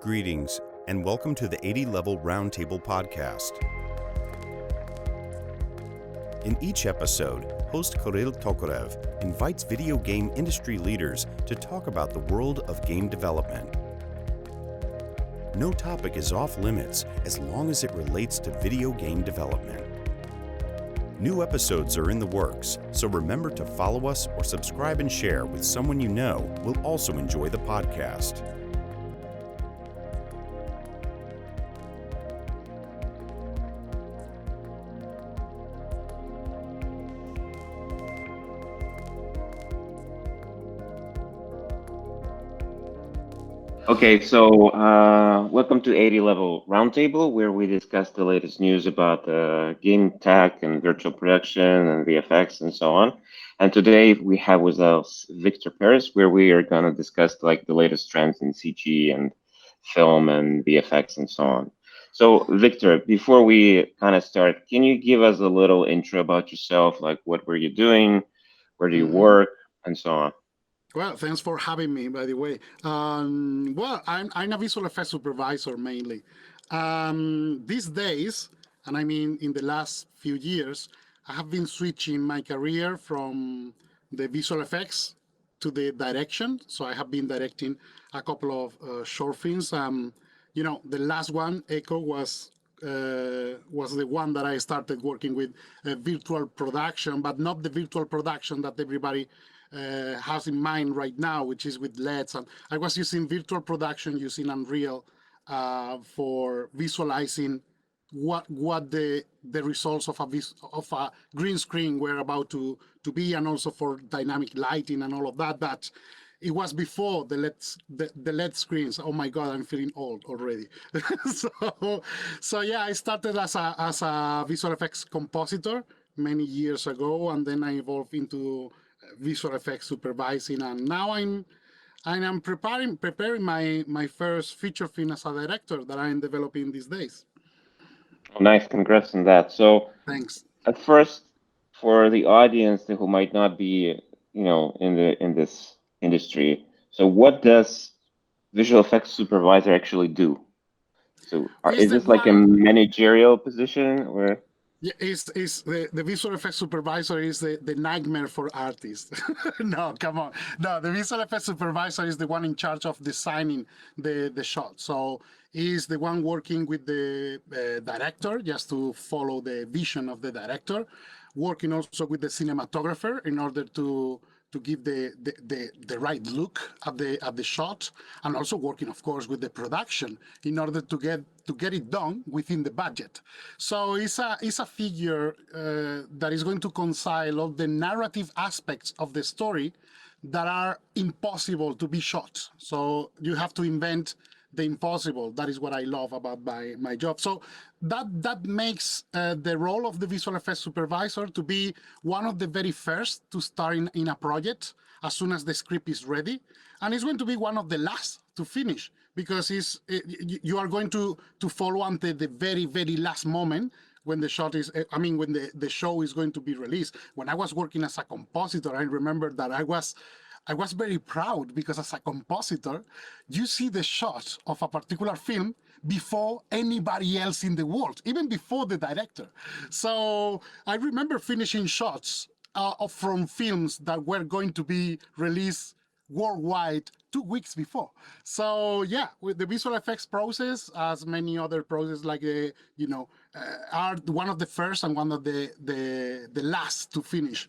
Greetings, and welcome to the 80 Level Roundtable podcast. In each episode, host Kirill Tokarev invites video game industry leaders to talk about the world of game development. No topic is off limits as long as it relates to video game development. New episodes are in the works, so remember to follow us or subscribe and share with someone you know will also enjoy the podcast. Okay, so welcome to 80 Level Roundtable, where we discuss the latest news about game tech and virtual production and VFX and so on. And today we have with us Victor Perez, where we are going to discuss the latest trends in CG and film and VFX and so on. So Victor, before we kind of start, can you give us a little intro about yourself? Like, what were you doing? Where do you work? And so on. Well, thanks for having me, by the way. I'm a visual effects supervisor mainly. These days, and I mean in the last few years, I have been switching my career from the visual effects to the direction. So I have been directing a couple of short films. The last one, Echo, was the one that I started working with virtual production, but not the virtual production that everybody has in mind right now, which is with LEDs. And I was using virtual production using Unreal for visualizing what the results of a green screen were about to be, and also for dynamic lighting and all of that. But it was before the LED screens. Oh my God, I'm feeling old already. so yeah, I started as a visual effects compositor many years ago, and then I evolved into visual effects supervising, and now I'm preparing my first feature film as a director that I'm developing these days. Oh, nice, congrats on that. So Thanks. at first, for the audience who might not be, in this industry, so what does visual effects supervisor actually do? So is this like a managerial position or? Yeah, the visual effects supervisor is the nightmare for artists. No, come on. No, the visual effects supervisor is the one in charge of designing the shot. So he's the one working with the director just to follow the vision of the director, working also with the cinematographer in order to give the right look at the shot, and also working, of course, with the production in order to get it done within the budget. So it's a figure that is going to reconcile all the narrative aspects of the story that are impossible to be shot. So you have to invent the impossible. That is what I love about my job. So that makes the role of the visual effects supervisor to be one of the very first to start in a project as soon as the script is ready, and it's going to be one of the last to finish, because you are going to follow until the very, very last moment when the shot is, when the show is going to be released. When I was working as a compositor, I remember that I was very proud, because as a compositor, you see the shot of a particular film before anybody else in the world, even before the director. So I remember finishing shots from films that were going to be released worldwide 2 weeks before. So yeah, with the visual effects process, as many other processes like are one of the first and one of the last to finish.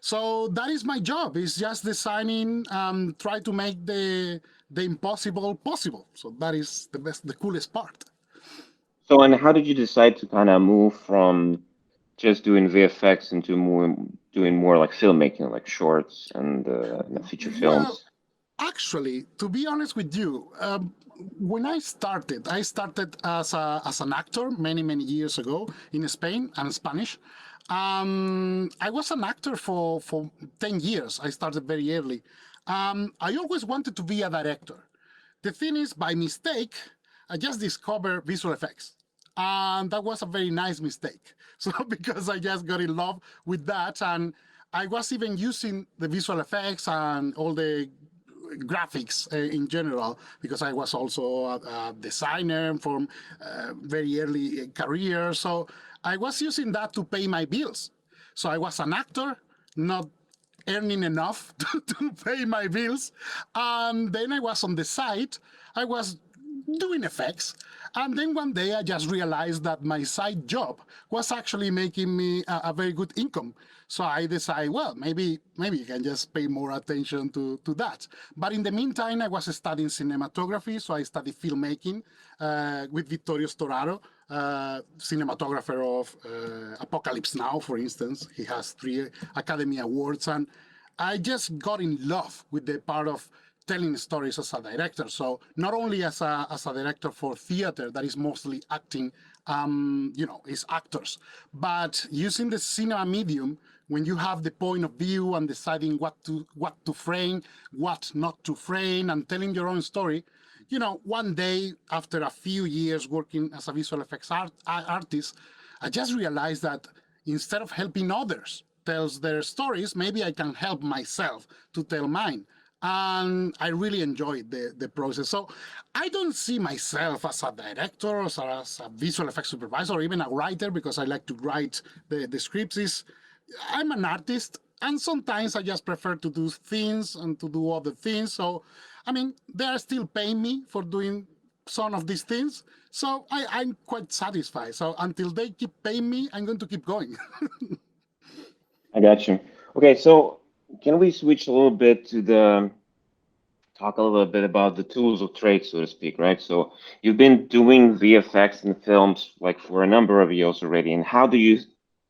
So that is my job. It's just designing, try to make the impossible possible. So that is the coolest part. So, and how did you decide to kind of move from just doing VFX into doing more like filmmaking, like shorts and feature films? Well, actually, to be honest with you, when I started as an actor many years ago in Spain and Spanish. I was an actor for 10 years. I started very early. I always wanted to be a director. The thing is, by mistake, I just discovered visual effects. And that was a very nice mistake. So because I just got in love with that, and I was even using the visual effects and all the graphics in general, because I was also a designer from very early career. So I was using that to pay my bills. So I was an actor, not earning enough to pay my bills. And then I was on the side, I was doing effects. And then one day I just realized that my side job was actually making me a very good income. So I decided, well, maybe you can just pay more attention to that. But in the meantime, I was studying cinematography, so I studied filmmaking with Vittorio Storaro, cinematographer of Apocalypse Now, for instance. He has 3 Academy Awards, and I just got in love with the part of telling stories as a director. So not only as a director for theater that is mostly acting, is actors, but using the cinema medium when you have the point of view and deciding what to frame, what not to frame, and telling your own story. One day after a few years working as a visual effects artist, I just realized that instead of helping others tell their stories, maybe I can help myself to tell mine. And I really enjoyed the process. So I don't see myself as a director or as a visual effects supervisor or even a writer, because I like to write the scripts. I'm an artist, and sometimes I just prefer to do things and to do other things. So, they are still paying me for doing some of these things. So I'm quite satisfied. So until they keep paying me, I'm going to keep going. I got you. Okay, so can we switch a little bit to talk a little bit about the tools of trade, so to speak, right? So you've been doing VFX in films like for a number of years already, and how do you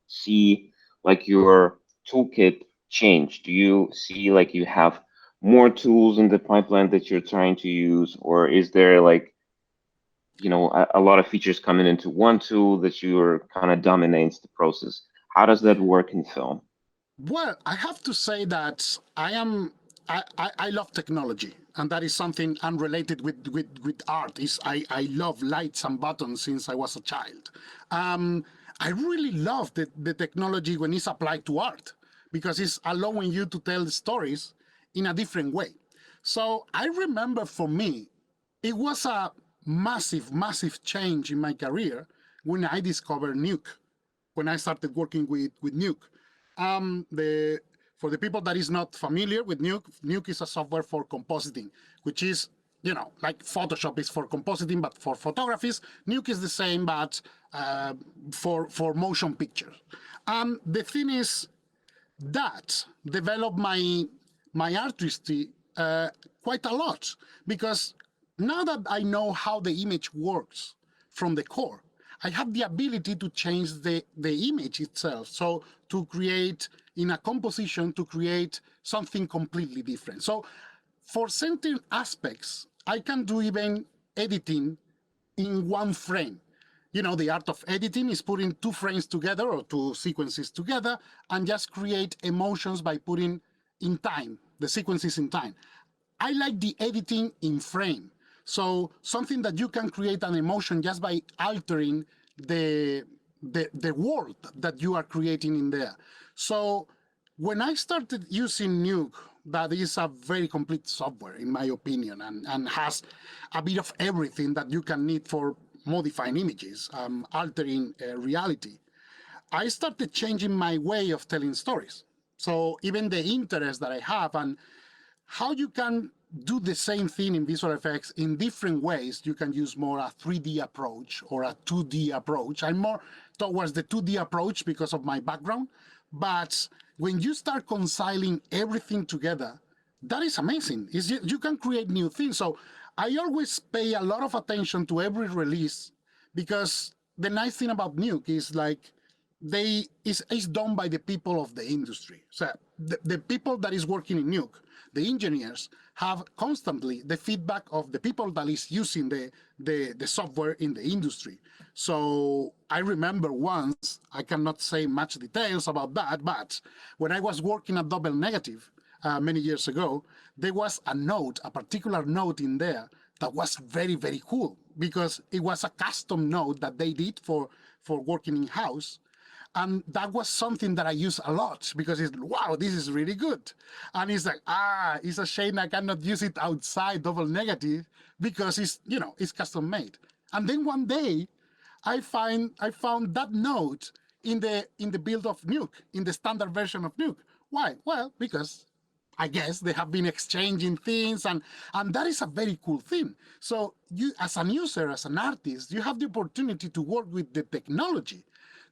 see like your toolkit change? Do you see like you have more tools in the pipeline that you're trying to use, or is there like a lot of features coming into one tool that you're kind of dominates the process? How does that work in film? Well, I have to say that I love technology, and that is something unrelated with art. I love lights and buttons since I was a child. I really love the technology when it's applied to art, because it's allowing you to tell stories in a different way. So I remember, for me, it was a massive change in my career when I discovered Nuke, when I started working with Nuke. For the people that is not familiar with Nuke, Nuke is a software for compositing, which is, like Photoshop is for compositing, but for photographies, Nuke is the same, but for motion pictures. The thing is that developed my artistry quite a lot, because now that I know how the image works from the core, I have the ability to change the image itself. So to create in a composition, to create something completely different. So for certain aspects, I can do even editing in one frame. The art of editing is putting 2 frames together or 2 sequences together and just create emotions by putting in time, the sequences in time. I like the editing in frame. So something that you can create an emotion just by altering the world that you are creating in there. So when I started using Nuke, that is a very complete software, in my opinion, and has a bit of everything that you can need for modifying images, altering reality. I started changing my way of telling stories. So even the interest that I have and how you can do the same thing in visual effects in different ways. You can use more a 3D approach or a 2D approach. I'm more towards the 2D approach because of my background. But when you start reconciling everything together, that is amazing. You can create new things. So I always pay a lot of attention to every release, because the nice thing about Nuke is like it's done by the people of the industry. So the people that is working in Nuke, the engineers, have constantly the feedback of the people that is using the software in the industry. So I remember once, I cannot say much details about that, but when I was working at Double Negative many years ago, there was a particular note in there that was very cool, because it was a custom note that they did for working in-house. And that was something that I use a lot because it's, wow, this is really good. And it's like, it's a shame I cannot use it outside double negative because it's, it's custom made. And then one day I found that note in the build of Nuke, in the standard version of Nuke. Why? Well, because I guess they have been exchanging things, and that is a very cool thing. So you, as an user, as an artist, you have the opportunity to work with the technology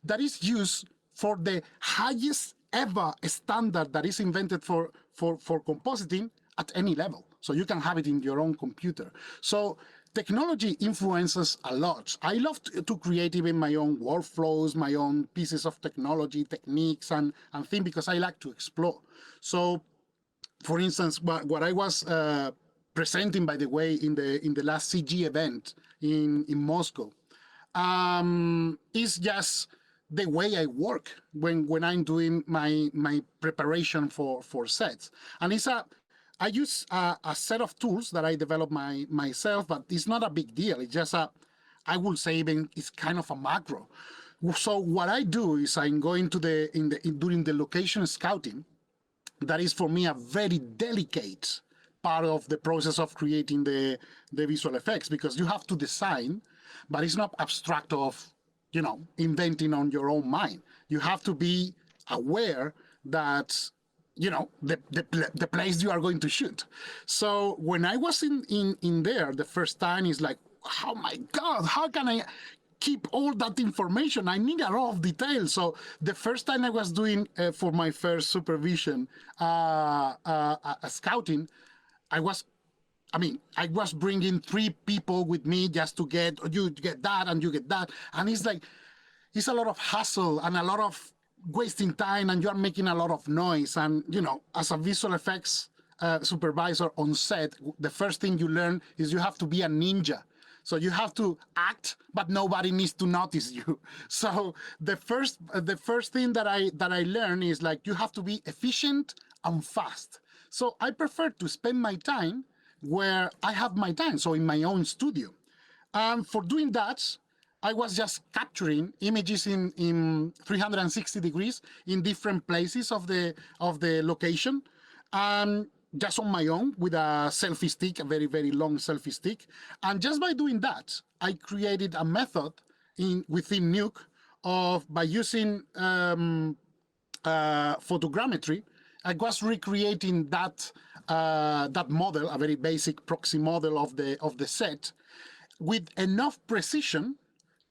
that is used for the highest ever standard that is invented for compositing at any level. So you can have it in your own computer. So technology influences a lot. I love to create even my own workflows, my own pieces of technology, techniques, and things because I like to explore. So, for instance, what I was presenting, by the way, in the last CG event in Moscow, is just the way I work when I'm doing my preparation for sets. And I use a set of tools that I develop myself, but it's not a big deal. It's just I will say even it's kind of a macro. So what I do is I'm going to during the location scouting. That is for me a very delicate part of the process of creating the visual effects, because you have to design, but it's not abstract of, inventing on your own mind. You have to be aware that, the place you are going to shoot. So when I was in there the first time, it's like, oh my God, how can I keep all that information? I need a lot of detail. So the first time I was doing for my first supervision scouting, I was bringing 3 people with me just to you get that and you get that. And it's like, it's a lot of hassle and a lot of wasting time, and you're making a lot of noise. And, as a visual effects supervisor on set, the first thing you learn is you have to be a ninja. So you have to act, but nobody needs to notice you. So the first thing that I learned is like, you have to be efficient and fast. So I prefer to spend my time where I have my time, so in my own studio. And for doing that, I was just capturing images in 360 degrees in different places of the location. Just on my own with a selfie stick, a very, very long selfie stick. And just by doing that, I created a method within Nuke by using photogrammetry. I was recreating that model, a very basic proxy model of the set, with enough precision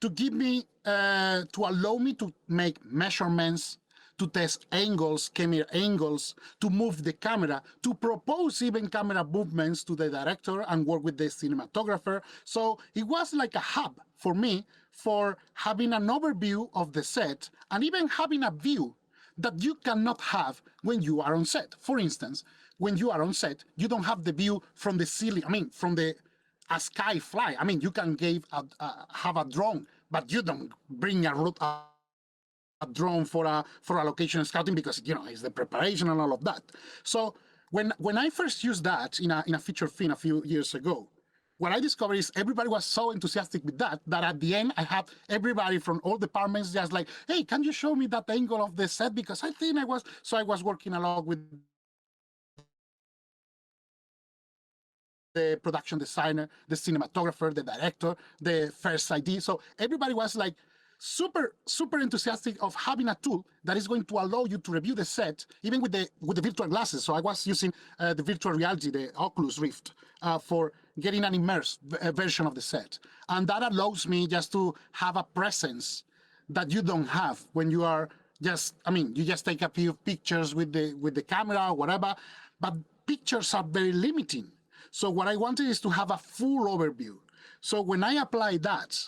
to give me, to allow me to make measurements, to test angles, camera angles, to move the camera, to propose even camera movements to the director and work with the cinematographer. So it was like a hub for me for having an overview of the set and even having a view that you cannot have when you are on set. For instance, when you are on set, you don't have the view from the ceiling, from a sky fly. You can have a drone, but you don't bring a drone for a location scouting because it's the preparation and all of that. So when I first used that in a feature film a few years ago, what I discovered is everybody was so enthusiastic with that at the end I had everybody from all departments just like, hey, can you show me that angle of the set, because I think I was working along with the production designer, the cinematographer, the director, the first ID. So everybody was like super enthusiastic of having a tool that is going to allow you to review the set even with the virtual glasses. So I was using the virtual reality, the Oculus Rift, for getting an immersed version of the set, and that allows me just to have a presence that you don't have when you are just, you just take a few pictures with the camera or whatever, but pictures are very limiting. So what I wanted is to have a full overview. So when I apply that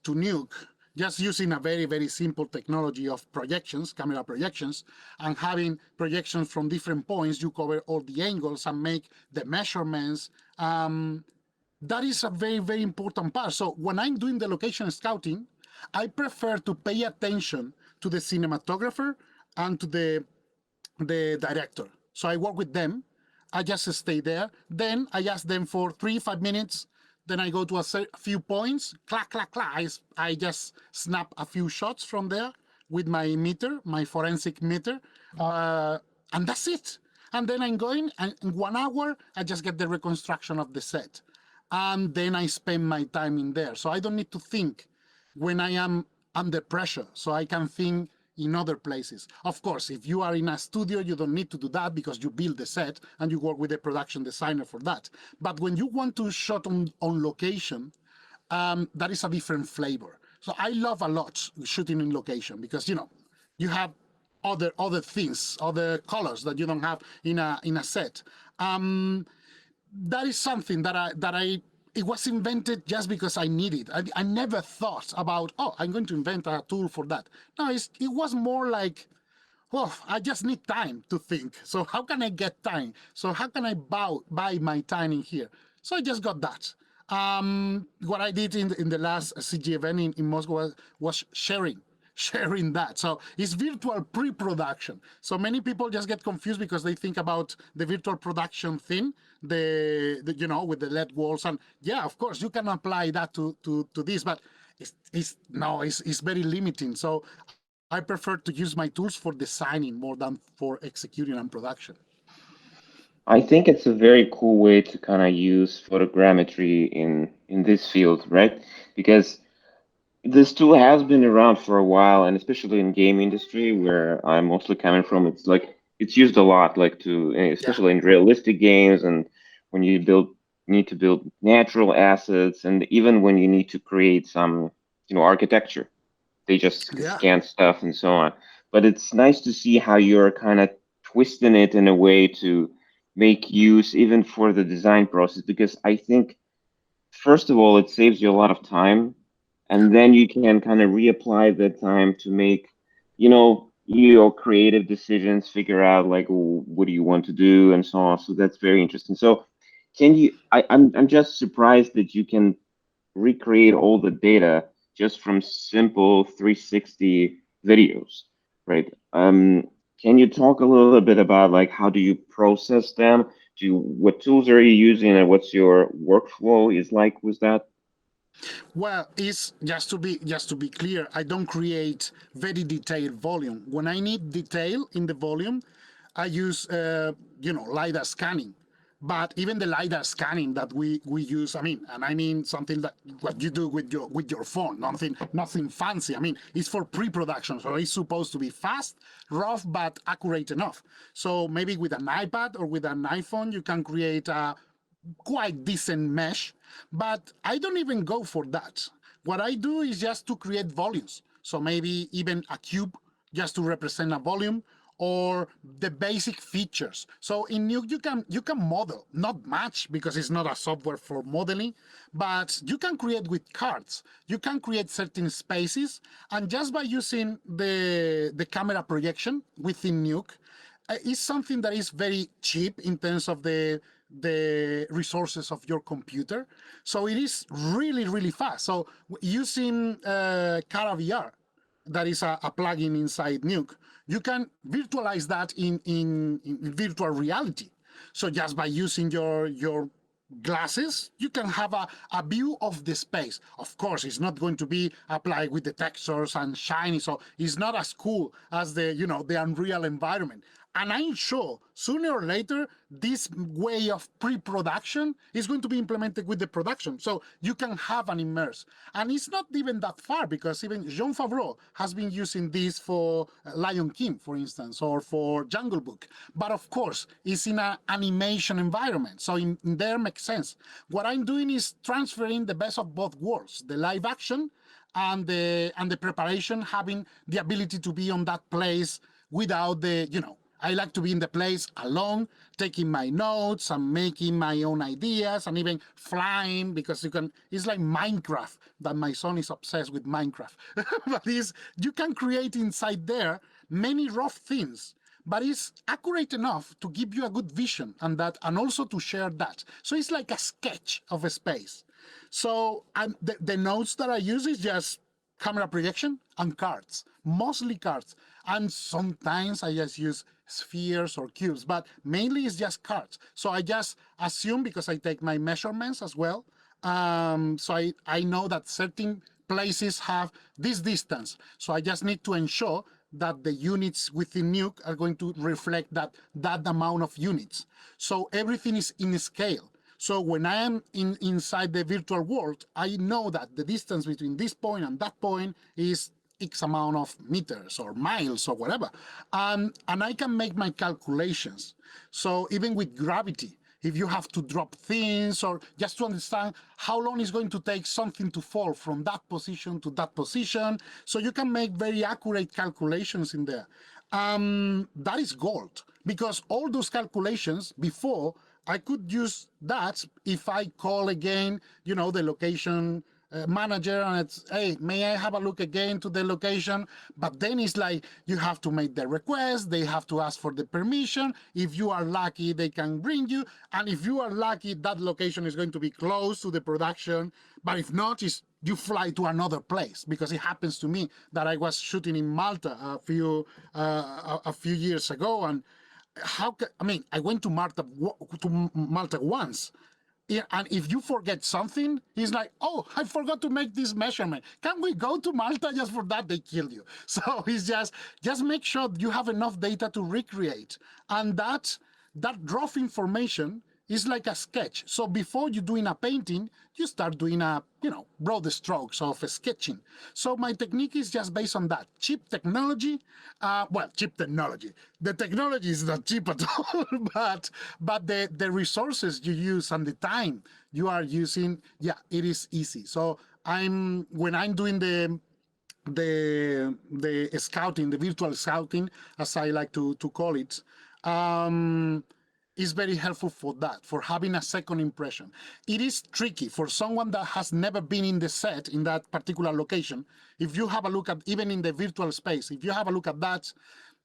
to Nuke, just using a very, very simple technology of projections, camera projections, and having projections from different points, you cover all the angles and make the measurements. That is a very, very important part. So when I'm doing the location scouting, I prefer to pay attention to the cinematographer and to the director. So I work with them. I just stay there. Then I ask them for 3-5 minutes. Then I go to a few points, clack, clack, clack. I just snap a few shots from there, with my meter, my forensic meter, and that's it. And then I'm going, and in 1 hour, I just get the reconstruction of the set. And then I spend my time in there. So I don't need to think when I am under pressure. So I can think in other places. Of course, if you are in a studio, you don't need to do that because you build the set and you work with a production designer for that. But when you want to shoot on location, that is a different flavor. So I love a lot shooting in location because you have other things, other colors that you don't have in a set. That is something that it was invented just because I needed. I never thought about, oh, I'm going to invent a tool for that. No, it was more like, well, I just need time to think. So how can I get time? So how can I buy my time in here? So I just got that. What I did in the last CG event in Moscow was sharing that. So it's virtual pre-production. So many people just get confused because they think about the virtual production thing, the with the LED walls, and yeah, of course you can apply that to this, but it's very limiting. So I prefer to use my tools for designing more than for executing and production. I think it's a very cool way to kind of use photogrammetry in this field, right? Because this tool has been around for a while, and especially in game industry, where I'm mostly coming from, it's like it's used a lot, like Yeah. especially in realistic games, and when you need to build natural assets, and even when you need to create some, architecture, they just Yeah. scan stuff and so on. But it's nice to see how you're kind of twisting it in a way to make use even for the design process, because I think first of all, it saves you a lot of time, and then you can kind of reapply that time to make, your creative decisions, figure out like what do you want to do and so on. So that's very interesting. So can you? I'm just surprised that you can recreate all the data just from simple 360 videos, right? Can you talk a little bit about like how do you process them? What tools are you using and what's your workflow is like with that? Well, it's just to be clear, I don't create very detailed volume. When I need detail in the volume, I use LiDAR scanning. But even the LiDAR scanning that we use, I mean something that what you do with your phone, nothing fancy. I mean, it's for pre-production, so it's supposed to be fast, rough, but accurate enough. So maybe with an iPad or with an iPhone, you can create a quite decent mesh, but I don't even go for that. What I do is just to create volumes. So maybe even a cube just to represent a volume or the basic features. So in Nuke you can model, not much because it's not a software for modeling, but you can create with cards. You can create certain spaces, and just by using the camera projection within Nuke, is something that is very cheap in terms of the resources of your computer. So it is really fast. So using Cara VR, that is a plugin inside Nuke, you can virtualize that in virtual reality. So just by using your glasses, you can have a view of the space. Of course, it's not going to be applied with the textures and shiny, so it's not as cool as the Unreal environment. And I'm sure sooner or later, this way of pre-production is going to be implemented with the production. So you can have an immerse. And it's not even that far because even Jean Favreau has been using this for Lion King, for instance, or for Jungle Book. But of course, it's in an animation environment. So in there makes sense. What I'm doing is transferring the best of both worlds, the live action and the preparation, having the ability to be on that place without I like to be in the place alone, taking my notes and making my own ideas and even flying because it's like Minecraft, that my son is obsessed with Minecraft. But you can create inside there many rough things, but it's accurate enough to give you a good vision and also to share that. So it's like a sketch of a space. So the notes that I use is just camera projection and cards, mostly cards. And sometimes I just use spheres or cubes, but mainly it's just cards. So I just assume, because I take my measurements as well, So I know that certain places have this distance. So I just need to ensure that the units within Nuke are going to reflect that amount of units. So everything is in scale. So when I am inside the virtual world, I know that the distance between this point and that point is X amount of meters or miles or whatever. And I can make my calculations. So even with gravity, if you have to drop things or just to understand how long it's going to take something to fall from that position to that position. So you can make very accurate calculations in there. That is gold because all those calculations before I could use that if I call again, the location manager and it's, hey, may I have a look again to the location? But then it's like you have to make the request, they have to ask for the permission. If you are lucky, they can bring you. And if you are lucky, that location is going to be close to the production. But if not, you fly to another place because it happens to me that I was shooting in Malta a few years ago. And I went to Malta once. Yeah, and if you forget something, it's like, oh, I forgot to make this measurement. Can we go to Malta just for that? They kill you. So it's just make sure you have enough data to recreate. And that rough information is like a sketch. So before you're doing a painting, you start doing broad strokes of sketching. So my technique is just based on that. Cheap technology. Cheap technology. The technology is not cheap at all, but the resources you use and the time you are using, it is easy. So when I'm doing the scouting, the virtual scouting, as I like to call it, is very helpful for that, for having a second impression. It is tricky for someone that has never been in the set in that particular location. If you have a look at, even in the virtual space, if you have a look at that,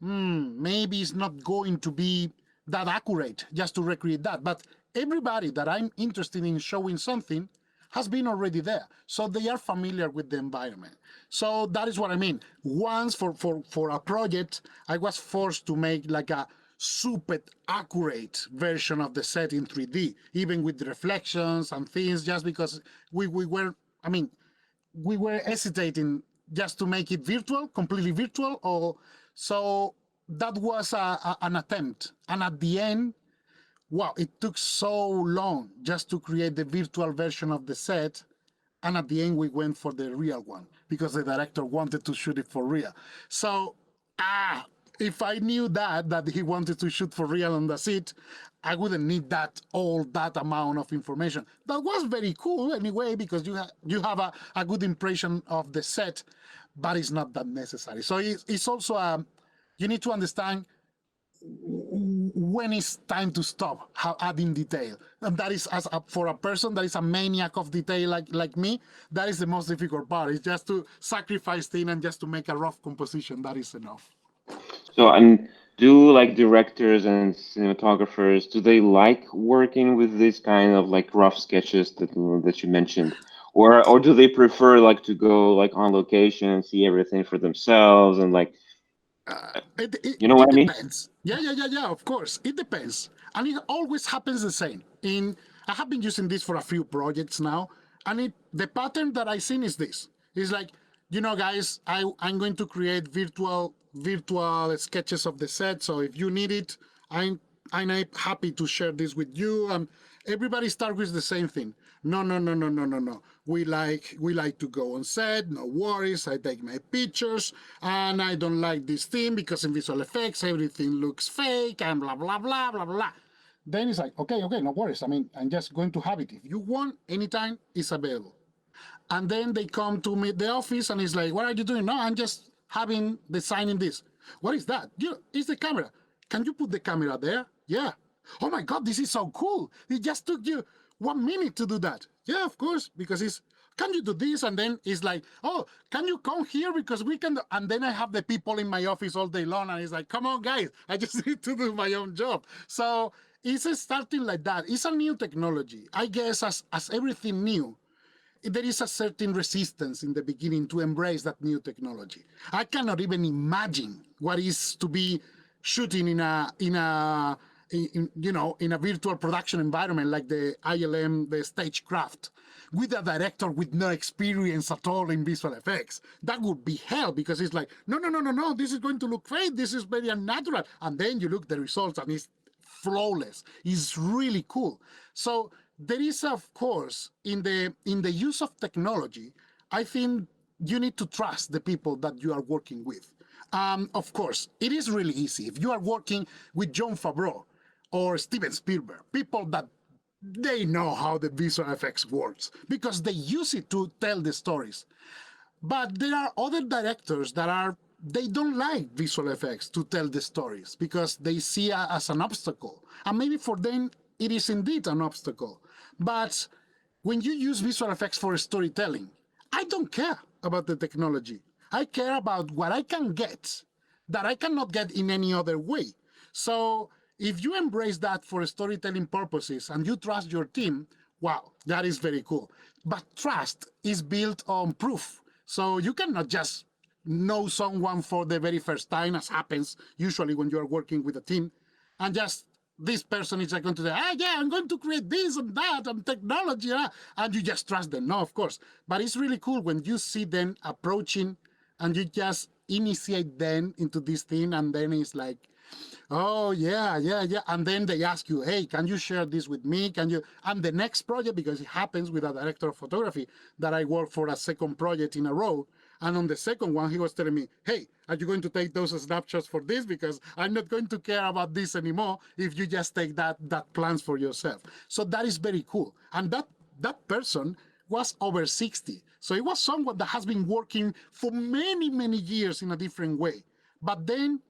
maybe it's not going to be that accurate just to recreate that. But everybody that I'm interested in showing something has been already there. So they are familiar with the environment. So that is what I mean. Once for a project, I was forced to make like a super accurate version of the set in 3D, even with reflections and things, just because we were hesitating just to make it virtual, completely virtual. So that was an attempt. And at the end, wow, it took so long just to create the virtual version of the set. And at the end, we went for the real one because the director wanted to shoot it for real. So, if I knew that he wanted to shoot for real on the set, I wouldn't need all that amount of information. That was very cool anyway, because you have a good impression of the set, but it's not that necessary. So it's also you need to understand when it's time to stop adding detail. And that is, for a person that is a maniac of detail like me, that is the most difficult part. It's just to sacrifice things and just to make a rough composition. That is enough. So, and do like directors and cinematographers, do they like working with this kind of like rough sketches that you mentioned? Or do they prefer like to go like on location and see everything for themselves and like, you know what It I mean? depends. Yeah, of course. It depends. And it always happens the same. I have been using this for a few projects now, and the pattern that I've seen is this. It's like, guys, I'm going to create virtual sketches of the set. So if you need it, I'm happy to share this with you. Everybody starts with the same thing. No. We like to go on set. No worries. I take my pictures, and I don't like this thing because in visual effects everything looks fake and blah blah blah blah blah. Then it's like, okay, no worries. I'm just going to have it. If you want, anytime, it's available. And then they come to me the office and it's like, what are you doing? No, I'm just designing this. What is that? It's the camera. Can you put the camera there? Yeah. Oh my God, this is so cool. It just took you 1 minute to do that. Yeah, of course, because can you do this? And then it's like, oh, can you come here? Because we can. And then I have the people in my office all day long and it's like, come on, guys, I just need to do my own job. So it's starting like that. It's a new technology. I guess as everything new, there is a certain resistance in the beginning to embrace that new technology. I cannot even imagine what is to be shooting in a in a virtual production environment like the ILM, the stagecraft, with a director with no experience at all in visual effects. That would be hell, because it's like, no, no, no, no, no, this is going to look fake. This is very unnatural. And then you look at the results and it's flawless. It's really cool. So there is, of course, in the use of technology, I think you need to trust the people that you are working with. Of course, it is really easy. If you are working with Jon Favreau or Steven Spielberg, people that they know how the visual effects works because they use it to tell the stories. But there are other directors that they don't like visual effects to tell the stories because they see it as an obstacle. And maybe for them it is indeed an obstacle. But when you use visual effects for storytelling, I don't care about the technology. I care about what I can get that I cannot get in any other way. So if you embrace that for storytelling purposes and you trust your team, wow, that is very cool. But trust is built on proof. So you cannot just know someone for the very first time, as happens usually when you are working with a team, and just this person is going to say, yeah, I'm going to create this and that and technology, and you just trust them. No, of course. But it's really cool when you see them approaching and you just initiate them into this thing, and then it's like, oh yeah, yeah, yeah. And then they ask you, hey, can you share this with me? Can you? And the next project, because it happens with a director of photography that I worked for a second project in a row. And on the second one, he was telling me, hey, are you going to take those snapshots for this? Because I'm not going to care about this anymore if you just take that plans for yourself. So that is very cool. And that person was over 60. So it was someone that has been working for many, many years in a different way. But then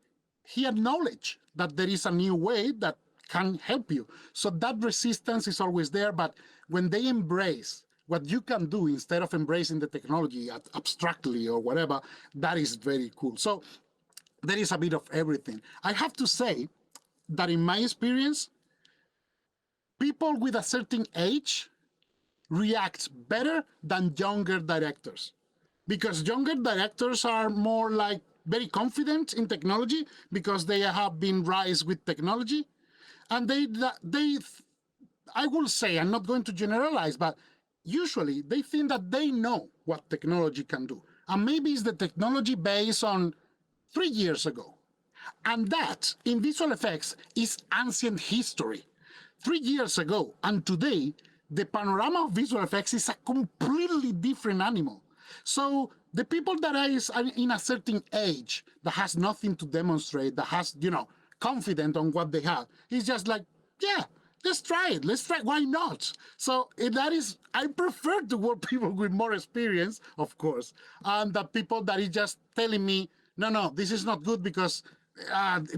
he acknowledged that there is a new way that can help you. So that resistance is always there, but when they embrace what you can do instead of embracing the technology abstractly or whatever, that is very cool. So there is a bit of everything. I have to say that in my experience, people with a certain age react better than younger directors, because younger directors are more like very confident in technology because they have been raised with technology, and they I will say, I'm not going to generalize, but usually they think that they know what technology can do, and maybe it's the technology based on 3 years ago, and that in visual effects is ancient history. 3 years ago and today, the panorama of visual effects is a completely different animal. So the people that are in a certain age that has nothing to demonstrate, that has, confident on what they have, it's just like, yeah, let's try it. Let's try. Why not? So that is, I prefer to work people with more experience, of course, and the people that is just telling me, no, no, this is not good because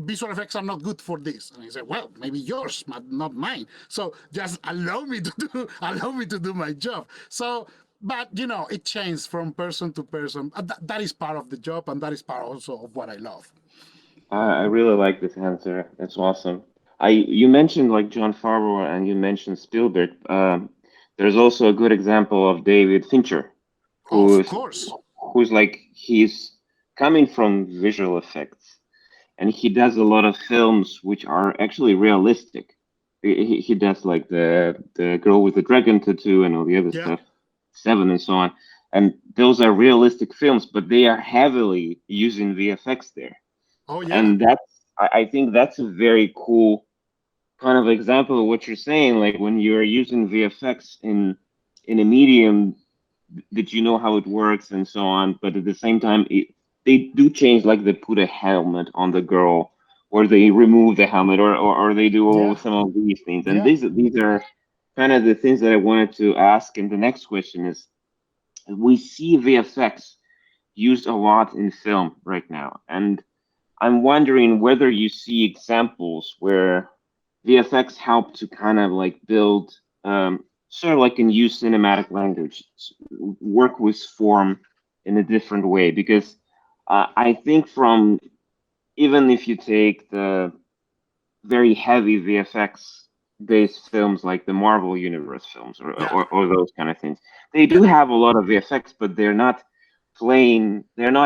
visual effects are not good for this. And I say, well, maybe yours, but not mine. So just allow me to do my job. So, but it changes from person to person. That is part of the job, and that is part also of what I love. I really like this answer. That's awesome. You mentioned like John Favreau and you mentioned Spielberg. There's also a good example of David Fincher, Of who's course. who's like he's coming from visual effects, and he does a lot of films which are actually realistic. He does like the girl with the dragon tattoo and all the other Yeah. stuff, Seven and so on. And those are realistic films, but they are heavily using VFX there. Oh yeah. And I think that's a very cool kind of example of what you're saying. Like when you're using VFX in a medium that you know how it works and so on, but at the same time, they do change. Like they put a helmet on the girl, or they remove the helmet, or they do all Yeah. some of these things. And Yeah. these are kind of the things that I wanted to ask. And the next question is, we see VFX used a lot in film right now, and I'm wondering whether you see examples where VFX help to kind of like build, sort of like in use cinematic language, work with form in a different way. Because I think from, even if you take the very heavy VFX based films like the Marvel Universe films, Yeah. or those kind of things, they do Yeah. have a lot of VFX, but they're not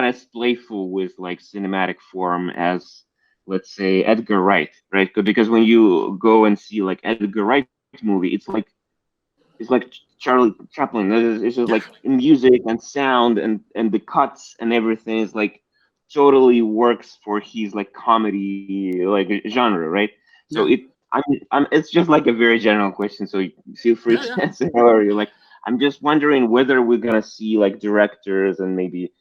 as playful with like cinematic form as let's say Edgar Wright, right? Because when you go and see like Edgar Wright movie, it's like Charlie Chaplin. It's just Yeah, like in music and sound and the cuts and everything is like totally works for his like comedy like genre, right? So yeah, it's just like a very general question. So feel free yeah, to yeah. answer however you like. I'm just wondering whether we're gonna see like directors and maybe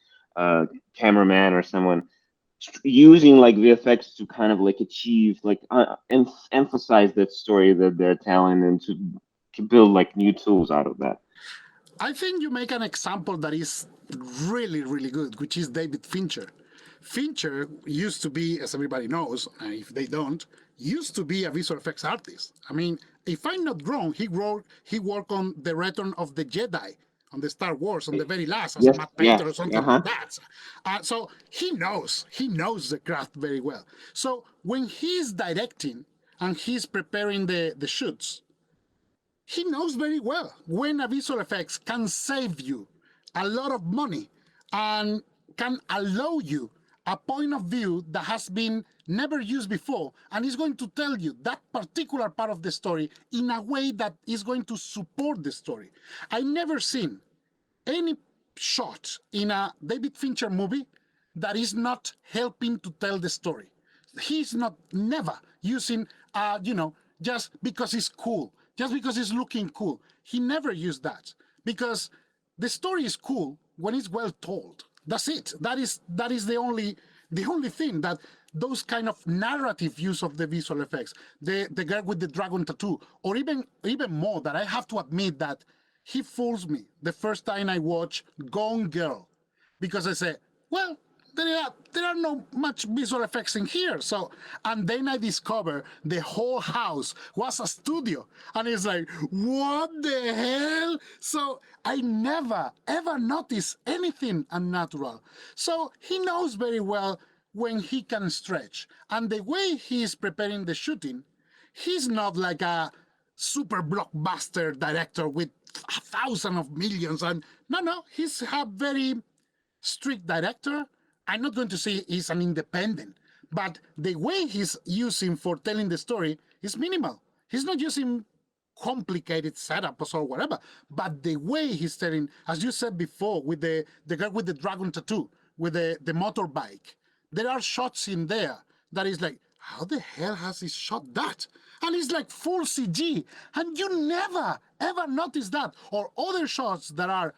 cameraman or someone using like VFX to kind of like achieve like emphasize that story that they're telling and to build like new tools out of that. I think you make an example that is really, really good, which is David Fincher. Fincher used to be, as everybody knows, and if they don't, used to be a visual effects artist. I mean, if I'm not wrong, he worked on the Return of the Jedi, on the Star Wars, on the very last, as a Yes, matte yeah, painter or something uh-huh. like that. So he knows the craft very well. So when he's directing and he's preparing the shoots, he knows very well when a visual effects can save you a lot of money and can allow you a point of view that has been never used before and is going to tell you that particular part of the story in a way that is going to support the story. I never seen any shot in a David Fincher movie that is not helping to tell the story. He's not never using, just because it's cool, just because it's looking cool. He never used that because the story is cool when it's well told. That's it. That is the only thing that those kind of narrative use of the visual effects, the girl with the dragon tattoo, or even more that I have to admit that he fools me the first time I watch Gone Girl because I say, well, there are no much visual effects in here. So, and then I discover the whole house was a studio, and it's like, what the hell? So I never ever notice anything unnatural. So he knows very well when he can stretch, and the way he is preparing the shooting, he's not like a super blockbuster director with a thousand of millions. And no, he's a very strict director. I'm not going to say he's an independent, but the way he's using for telling the story is minimal. He's not using complicated setups or whatever, but the way he's telling, as you said before, with the girl with the dragon tattoo, with the motorbike, there are shots in there that is like, how the hell has he shot that? And it's like full CG, and you never ever notice that. Or other shots that are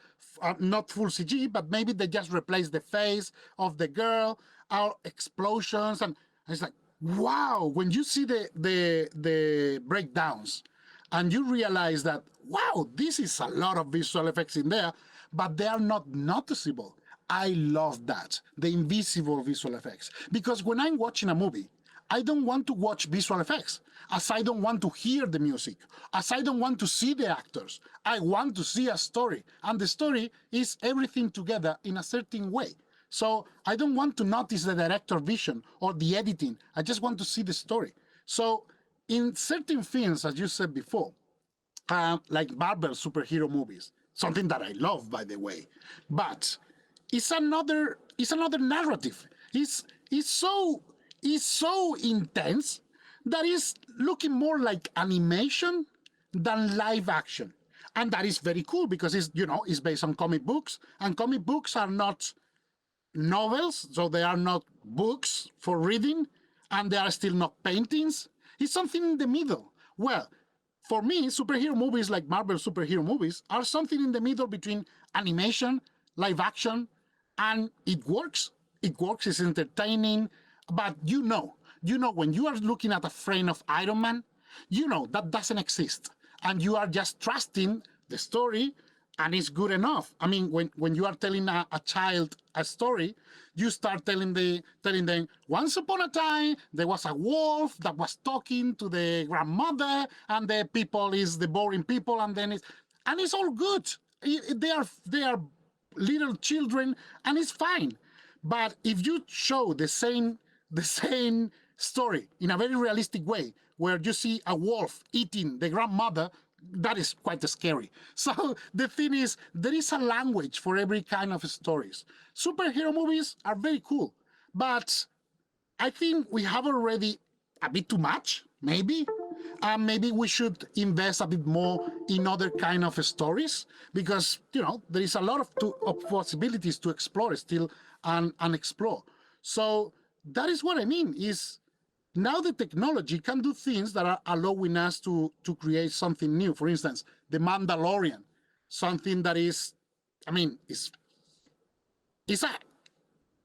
not full CG, but maybe they just replace the face of the girl, or explosions, and it's like, wow. When you see the breakdowns, and you realize that, wow, this is a lot of visual effects in there, but they are not noticeable. I love that, the invisible visual effects, because when I'm watching a movie, I don't want to watch visual effects, as I don't want to hear the music, as I don't want to see the actors. I want to see a story, and the story is everything together in a certain way. So I don't want to notice the director vision or the editing. I just want to see the story. So in certain films, as you said before, like Marvel superhero movies, something that I love, by the way, but it's another narrative. It's so intense that is looking more like animation than live action, and that is very cool because it's based on comic books, and comic books are not novels, so they are not books for reading, and they are still not paintings. It's something in the middle. Well, for me, superhero movies like Marvel superhero movies are something in the middle between animation, live action, and it works. It works, it's entertaining, but when you are looking at a frame of Iron Man, that doesn't exist. And you are just trusting the story, and it's good enough. I mean, when you are telling a child a story, you start telling them, once upon a time there was a wolf that was talking to the grandmother, and the people is the boring people, and it's all good. They are little children, and it's fine. But if you show the same story in a very realistic way, where you see a wolf eating the grandmother, that is quite scary. So the thing is, there is a language for every kind of stories. Superhero movies are very cool, but I think we have already a bit too much, maybe. Maybe we should invest a bit more in other kind of stories because there is a lot of possibilities to explore still and explore. So that is what I mean. Is now the technology can do things that are allowing us to create something new. For instance, the Mandalorian, something that is, I mean, it's a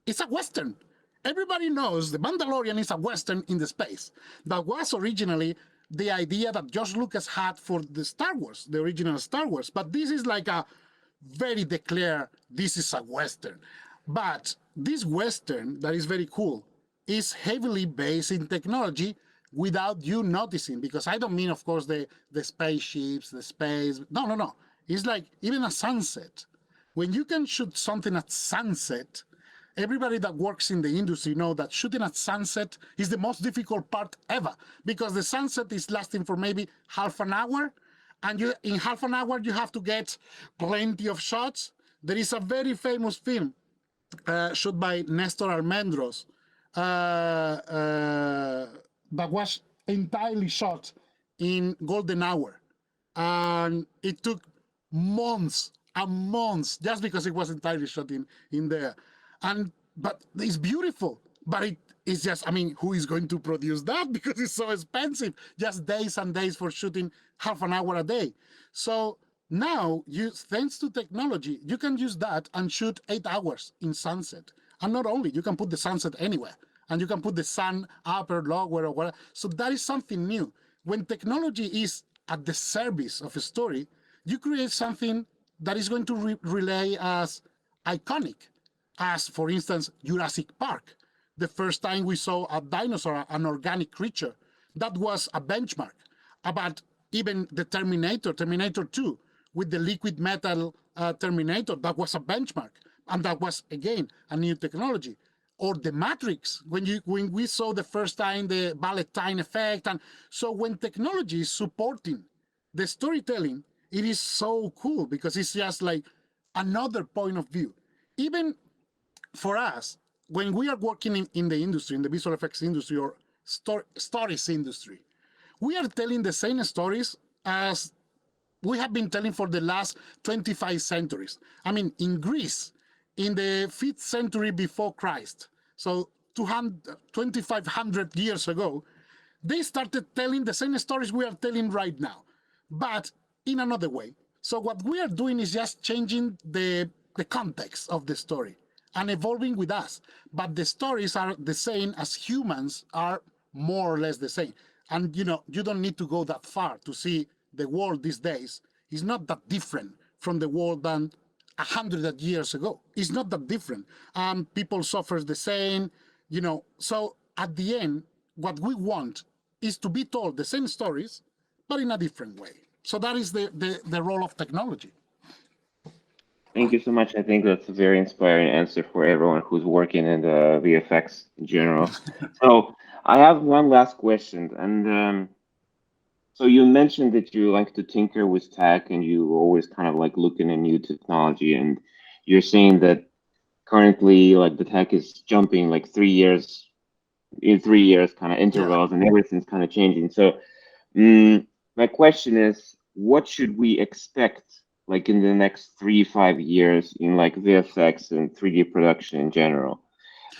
it's a Western. Everybody knows the Mandalorian is a Western in the space. That was originally the idea that George Lucas had for the Star Wars, the original Star Wars. But this is like a very declare this is a Western. But this Western that is very cool is heavily based in technology without you noticing. Because I don't mean, of course, the spaceships, the space. No, no, no. It's like even a sunset. When you can shoot something at sunset, everybody that works in the industry know that shooting at sunset is the most difficult part ever because the sunset is lasting for maybe half an hour, and in half an hour you have to get plenty of shots. There is a very famous film shot by Nestor Almendros that was entirely shot in golden hour, and it took months and months just because it was entirely shot in there. And but it's beautiful, but it's just, I mean, who is going to produce that because it's so expensive, just days and days for shooting half an hour a day. So now you, thanks to technology, you can use that and shoot 8 hours in sunset. And not only, you can put the sunset anywhere, and you can put the sun up or lower or whatever. So that is something new. When technology is at the service of a story, you create something that is going to relay as iconic, as for instance Jurassic Park. The first time we saw a dinosaur, an organic creature, that was a benchmark. About even the Terminator 2, with the liquid metal Terminator, that was a benchmark, and that was again a new technology. Or the Matrix, when we saw the first time the Valentine effect, and so when technology is supporting the storytelling, it is so cool because it's just like another point of view. Even for us, when we are working in the industry, in the visual effects industry or stories industry, we are telling the same stories as we have been telling for the last 25 centuries. I mean, in Greece, in the 5th century before Christ, so 2,500 years ago, they started telling the same stories we are telling right now, but in another way. So what we are doing is just changing the context of the story and evolving with us. But the stories are the same as humans are more or less the same. And you don't need to go that far to see the world these days is not that different from the world than 100 years ago. It's not that different. People suffer the same, So at the end, what we want is to be told the same stories, but in a different way. So that is the role of technology. Thank you so much. I think that's a very inspiring answer for everyone who's working in the VFX in general. So I have one last question, and so you mentioned that you like to tinker with tech, and you always kind of like looking at new technology, and you're saying that currently like the tech is jumping like 3 years in 3 years kind of Yeah. intervals, and everything's kind of changing. So my question is, what should we expect like in the next 3 5 years in like VFX and 3D production in general?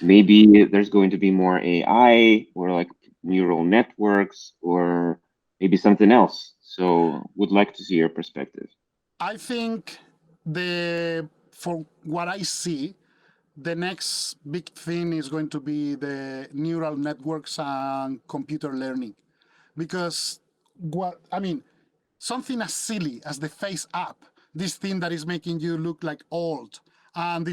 Maybe there's going to be more AI or like neural networks or maybe something else. So would like to see your perspective. I think for what I see, the next big thing is going to be the neural networks and computer learning. Because something as silly as the face app, this thing that is making you look like old, and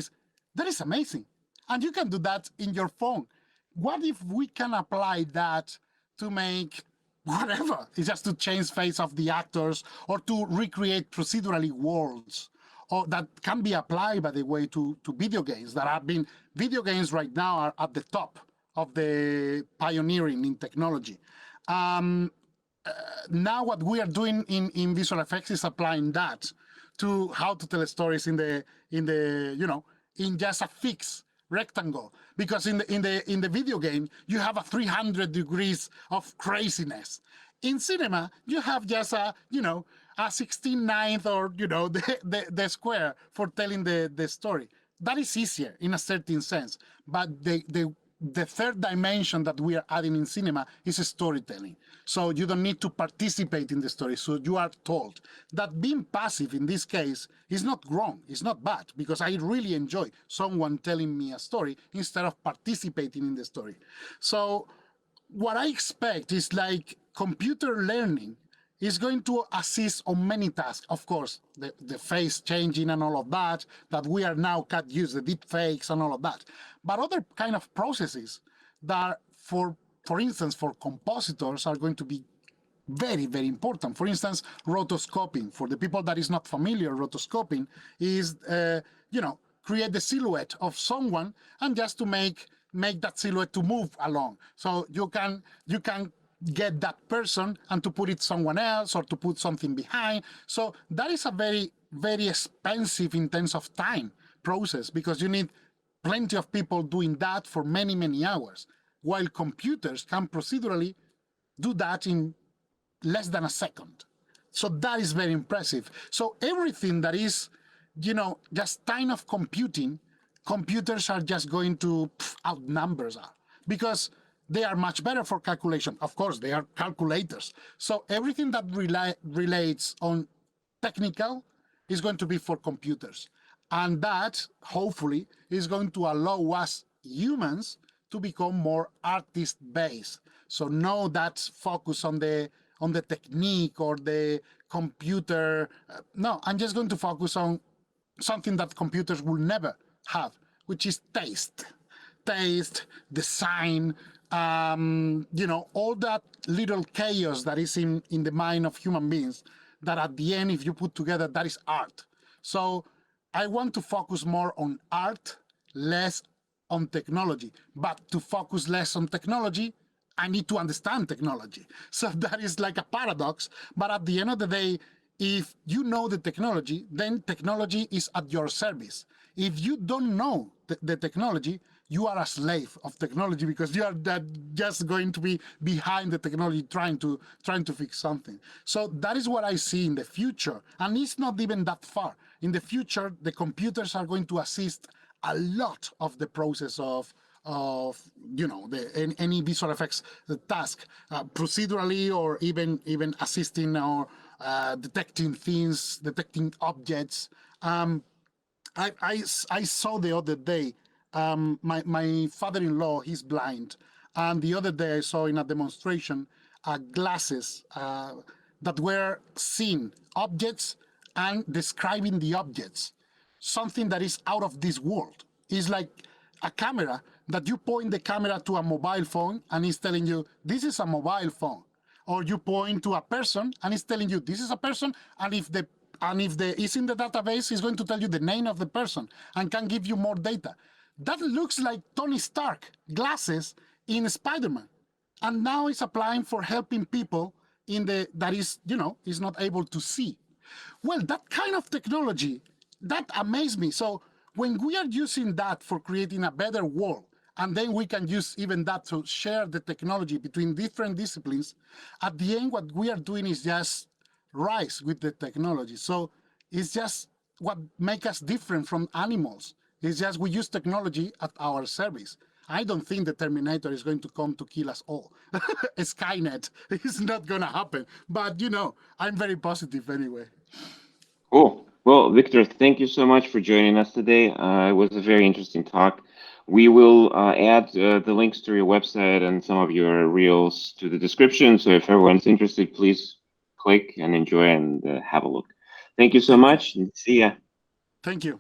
that is amazing. And you can do that in your phone. What if we can apply that to make whatever? It's just to change face of the actors or to recreate procedurally worlds. Or that can be applied, by the way, to video games that have been, video games right now are at the top of the pioneering in technology. Now what we are doing in visual effects is applying that to how to tell stories in just a fixed rectangle, because in the video game you have a 300 degrees of craziness. In cinema you have just a 16/9 or the square for telling the story. That is easier in a certain sense, but the third dimension that we are adding in cinema is storytelling. So you don't need to participate in the story, so you are told. That being passive in this case is not wrong, it's not bad, because I really enjoy someone telling me a story instead of participating in the story. So what I expect is like computer learning is going to assist on many tasks. Of course, the face changing and all of that we are now cut use, the deep fakes and all of that. But other kind of processes that, for instance, for compositors are going to be very, very important. For instance, rotoscoping. For the people that is not familiar, rotoscoping is, create the silhouette of someone and just to make that silhouette to move along. So you can get that person and to put it someone else or to put something behind. So that is a very, very expensive in terms of time process, because you need plenty of people doing that for many, many hours, while computers can procedurally do that in less than a second. So that is very impressive. So everything that is, just time of computing, computers are just going to outnumber us, because they are much better for calculation. Of course, they are calculators. So everything that relates on technical is going to be for computers. And that, hopefully, is going to allow us humans to become more artist-based. So no that focus on the technique or the computer. No, I'm just going to focus on something that computers will never have, which is taste, design, all that little chaos that is in the mind of human beings, that at the end, if you put together, that is art. So I want to focus more on art, less on technology. But to focus less on technology, I need to understand technology. So that is like a paradox. But at the end of the day, if you know the technology, then technology is at your service. If you don't know the technology, you are a slave of technology, because you are just going to be behind the technology trying to fix something. So that is what I see in the future, and it's not even that far. In the future, the computers are going to assist a lot of the process of any visual effects task, procedurally, or even assisting or detecting things, detecting objects. I saw the other day, my father-in-law, he's blind, and the other day I saw in a demonstration glasses that were seeing objects and describing the objects, something that is out of this world. It's like a camera that you point the camera to a mobile phone and it's telling you, this is a mobile phone. Or you point to a person and it's telling you, this is a person, and if is in the database, it's going to tell you the name of the person and can give you more data. That looks like Tony Stark glasses in Spider-Man. And now it's applying for helping people that is not able to see. Well, that kind of technology, that amazed me. So when we are using that for creating a better world, and then we can use even that to share the technology between different disciplines, at the end, what we are doing is just rise with the technology. So it's just what makes us different from animals. It's just we use technology at our service. I don't think the Terminator is going to come to kill us all. Skynet is not going to happen. But, I'm very positive anyway. Cool. Well, Victor, thank you so much for joining us today. It was a very interesting talk. We will add the links to your website and some of your reels to the description. So if everyone's interested, please click and enjoy and have a look. Thank you so much, and see ya. Thank you.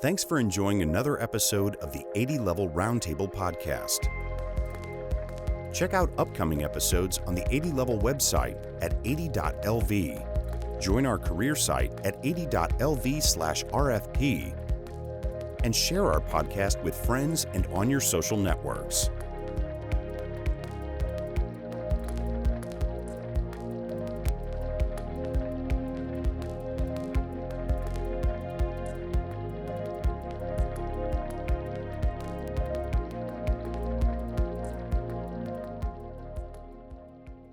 Thanks for enjoying another episode of the 80 Level Roundtable podcast. Check out upcoming episodes on the 80 Level website at 80.lv. Join our career site at 80.lv/RFP. And share our podcast with friends and on your social networks.